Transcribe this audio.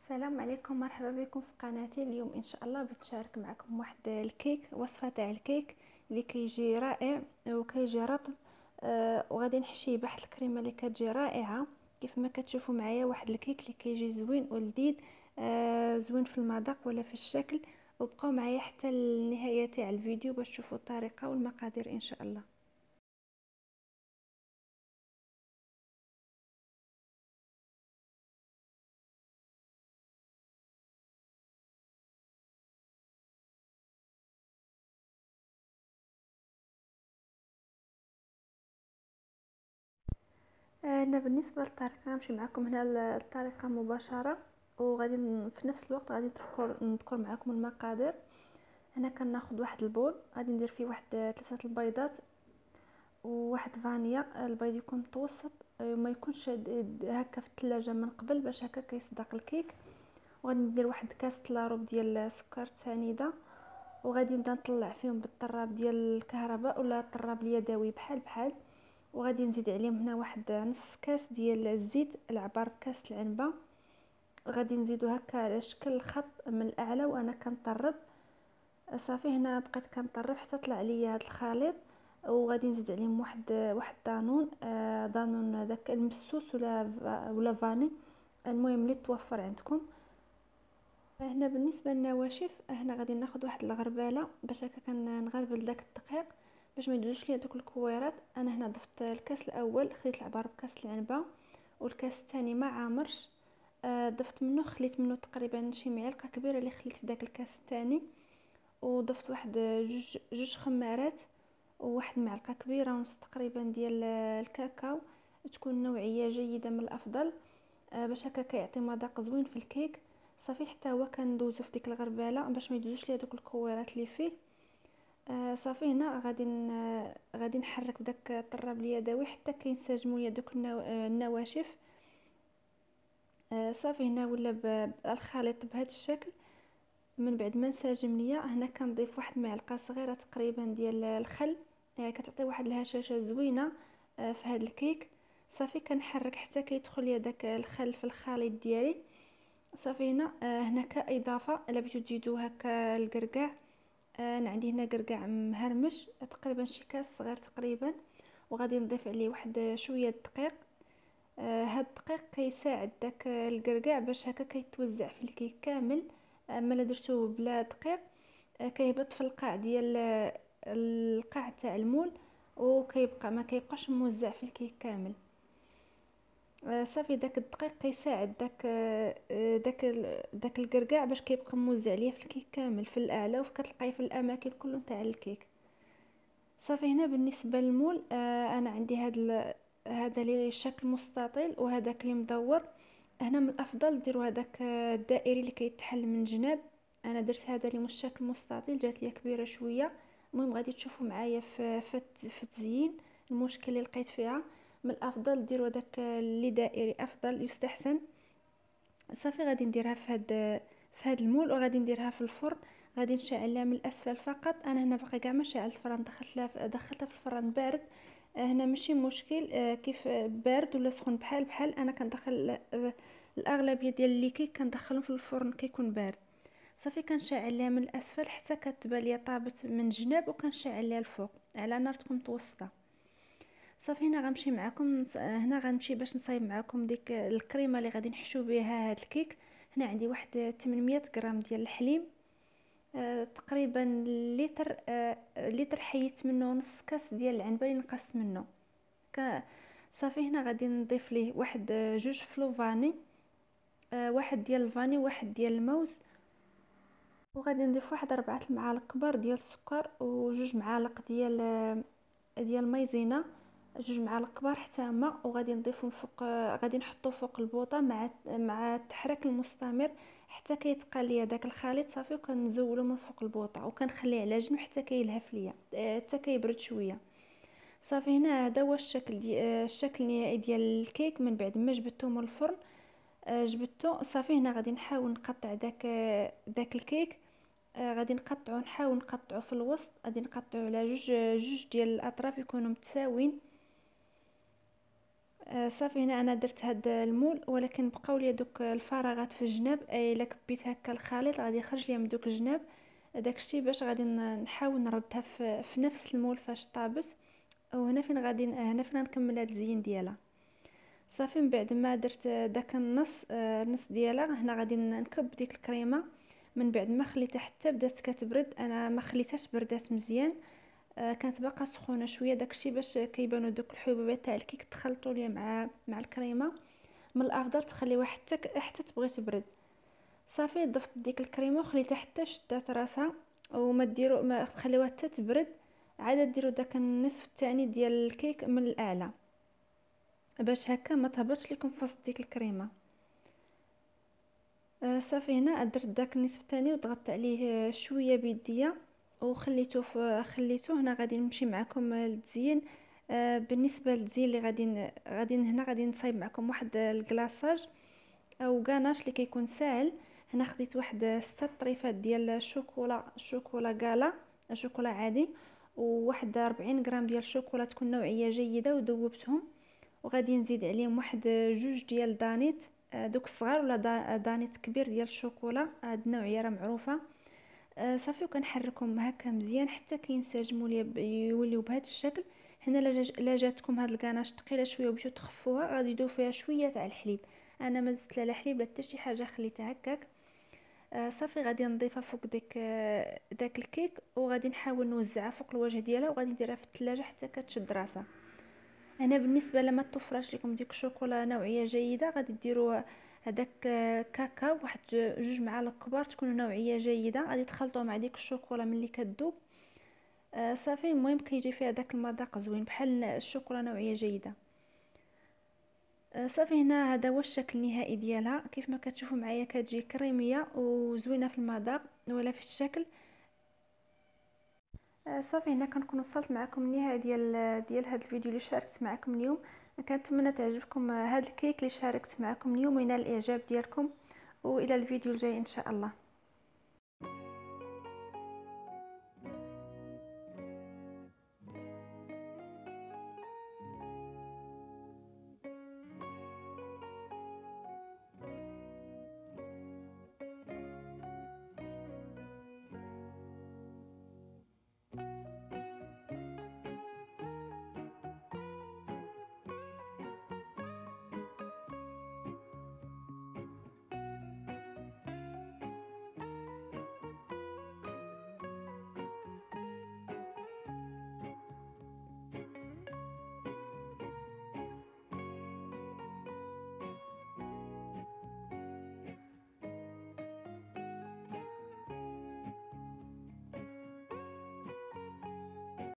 السلام عليكم، مرحبا بكم في قناتي. اليوم ان شاء الله بنشارك معكم واحد الكيك، وصفه تاع الكيك اللي كيجي رائع وكيجي رطب. وغادي نحشيه بواحد الكريمه اللي كتجي رائعه. كيف ما كتشوفوا معايا واحد الكيك اللي كيجي زوين ولذيذ، زوين في المذاق ولا في الشكل. وبقوا معايا حتى النهايه تاع الفيديو باش تشوفوا الطريقه والمقادير ان شاء الله. انا بالنسبه للطريقه نمشي معكم هنا الطريقه مباشره، وغادي في نفس الوقت غادي نذكر معكم المقادير. هنا كناخذ واحد البول، غادي ندير فيه واحد 3 البيضات وواحد فانيا. البيض يكون متوسط، ما يكونش هكا في الثلاجه من قبل باش هكا كيصدق الكيك. وغادي ندير واحد كاس لاروب ديال سكر سنيده، وغادي نبدا نطلع فيهم بالطراب ديال الكهرباء ولا الطراب اليدوي بحال بحال. وغادي نزيد عليهم هنا واحد نص كاس ديال الزيت العبار بكاس العنبه. غادي نزيدو هكا على شكل خط من الاعلى وانا كنطرب. صافي هنا بقيت كنطرب حتى طلع ليا هذا الخليط. وغادي نزيد عليهم واحد دانون، دانون داك المسوس ولا فاني، المهم اللي توفر عندكم. هنا بالنسبه للنواشف، هنا غادي ناخذ واحد الغرباله باش هكا كنغربل داك الدقيق باش ما يدوزوش ليا دوك الكويرات. انا هنا ضفت الكاس الاول خديت العبار بكاس العنبه، والكاس الثاني ما عامرش. ضفت منه، خليت منه تقريبا شي معلقه كبيره اللي خليت في داك الكاس الثاني. وضفت واحد جوج خمارات، وواحد معلقه كبيره ونص تقريبا ديال الكاكاو، تكون نوعيه جيده من الافضل، باش هكا كيعطي مذاق زوين في الكيك. صافي حتى هو كندوزو في ديك الغرباله باش ما يدوزوش ليا دوك الكويرات اللي فيه. صافي هنا غادي نحرك بداك الطراب اليدوي حتى كينسجموا ليا دوك النواشف. صافي هنا ولا الخليط بهذا الشكل. من بعد ما انسجم ليا هنا كنضيف واحد معلقه صغيره تقريبا ديال الخل، كتعطي واحد الهشاشه زوينه في هذا الكيك. صافي كنحرك حتى كيدخل ليا داك الخل في الخليط ديالي. صافي هنا كاضافه الا بغيتو تزيدو هكا الكركاع، انا عندي هنا كركاع مهرمش تقريبا شي كاس صغير تقريبا. وغادي نضيف عليه واحد شويه دقيق. هاد الدقيق كيساعد داك الكركاع باش هكا كيتوزع في الكيك كامل. اما الا درتوه بلا دقيق، كيهبط في القاع ديال القاع تاع المول، وكيبقى ما كيبقاش موزع في الكيك كامل. صافي داك الدقيق كيساعد داك الكركاع باش كيبقى موزع ليا في الكيك كامل في الاعلى، وكتلقاي في الاماكن كله تاع الكيك. صافي هنا بالنسبه للمول، انا عندي هذا اللي الشكل مستطيل وهذاك اللي مدور. هنا من الافضل ديروا هذاك الدائري اللي كيتحل من جناب. انا درت هذا اللي مش شكل مستطيل، جات لي كبيره شويه. المهم غادي تشوفوا معايا في التزيين المشكل اللي لقيت فيها. من الافضل ديروا داك اللي دائري، افضل يستحسن. صافي غادي نديرها في هاد المول، وغادي نديرها في الفرن. غادي نشعلها من الاسفل فقط. انا هنا باقي كاع ما شعلت الفران، دخلتها في الفران بارد. هنا ماشي مشكل، كيف بارد ولا سخون بحال بحال. انا كندخل الاغلبيه ديال اللي كندخلهم في الفرن كيكون بارد. صافي كنشعلها من الاسفل حتى كتبان ليا طابت من جناب، وكنشعلها الفوق على نار تكون متوسطه. صافي هنا غنمشي معكم، هنا غنمشي باش نصايب معكم ديك الكريمه اللي غادي نحشو بها هاد الكيك. هنا عندي واحد 800 غرام ديال الحليب، تقريبا لتر، لتر حيت منه نص كاس ديال العنبه اللي نقصت منه. صافي هنا غادي نضيف ليه واحد جوج فلوفاني، واحد ديال الفاني واحد ديال الموز. وغادي نضيف واحد 4 المعالق كبار ديال السكر، وجوج معالق ديال مايزينا، 2 معالق كبار حتى هما. وغادي نضيفهم فوق، غادي نحطو فوق البوطه مع التحريك المستمر حتى كيتقى ليا داك الخليط. صافي وكنزولو من فوق البوطه وكنخليه على جنب حتى كيلهف ليا، حتى كيبرد شويه. صافي هنا هذا هو الشكل الشكل النهائي ديال الكيك من بعد ما جبدته من الفرن. جبدته صافي. هنا غادي نحاول نقطع داك الكيك. غادي نحاول نقطعه في الوسط، غادي نقطعه على جوج ديال الاطراف يكونوا متساويين. صافي هنا انا درت هاد المول، ولكن بقاو لي دوك الفراغات في الجناب. اي الا كبيت هكا الخليط غادي يخرج لي من دوك الجناب. داكشي باش غادي نحاول نردها في نفس المول فاش طابت. وهنا فين غادي هنا فين غنكمل هاد الزين ديالها. صافي من بعد ما درت داك النص ديالها، هنا غادي نكب ديك الكريمه. من بعد ما خليتها حتى بدات كتبرد، انا ما خليتهاش بردات مزيان. كانت باقا سخونه شويه، داكشي باش كيبانوا دوك الحبوبات تاع الكيك تخلطوا ليا مع الكريمه. من الافضل تخليوها حتى تبغي تبرد. صافي ضفت ديك الكريمه وخليتها حتى شدات راسها. وما ديروا ما تخليوها حتى تبرد. عاد ديروا داك النصف الثاني ديال الكيك من الاعلى، باش هكا ما تهبطش لكم في وسط ديك الكريمه. صافي هنا درت داك النصف الثاني وضغطت عليه شويه بيديا خليته. هنا غادي نمشي معكم للتزيين. بالنسبه للتزيين اللي غادي نصايب معكم واحد الكلاصاج او غاناش اللي كيكون ساهل. هنا خديت واحد 6 طريفات ديال شوكولا كالا، شوكولا عادي، وواحد 40 غرام ديال الشوكولا تكون نوعيه جيده وذوبتهم. وغادي نزيد عليهم واحد 2 ديال دانيت، دوك الصغار، ولا دانيت كبير ديال الشوكولا، هاد النوعيه راه معروفه. صافي وكنحركهم هكا مزيان حتى كينسجموا لي يوليو بهذا الشكل. هنا لا جاتكم هاد الكاناش ثقيله شويه وبغيتو تخفوها، غادي تديروا فيها شويه تاع الحليب. انا ما زدت لا حليب لا حتى شي حاجه، خليتها هكاك. صافي غادي نضيفها فوق داك الكيك، وغادي نحاول نوزعها فوق الوجه ديالها، وغادي نديرها في الثلاجه حتى كتشد راسها. هنا بالنسبه لما توفرش لكم ديك الشوكولا نوعيه جيده، غادي ديروا هداك كاكاو، واحد 2 معالق كبار تكونوا نوعيه جيده، غادي تخلطوها مع ديك الشوكولا ملي كتذوب. صافي المهم كيجي فيها داك المذاق زوين بحال الشوكولا نوعيه جيده. صافي هنا هذا هو الشكل النهائي ديالها. كيف ما كتشوفوا معايا كتجي كريميه وزوينه في المذاق ولا في الشكل. صافي هنا كنكون وصلت معكم النهايه ديال هذا الفيديو اللي شاركت معكم اليوم. كنتمنى تعجبكم هذا الكيك اللي شاركت معكم اليوم وينال الاعجاب ديالكم، والى الفيديو الجاي ان شاء الله.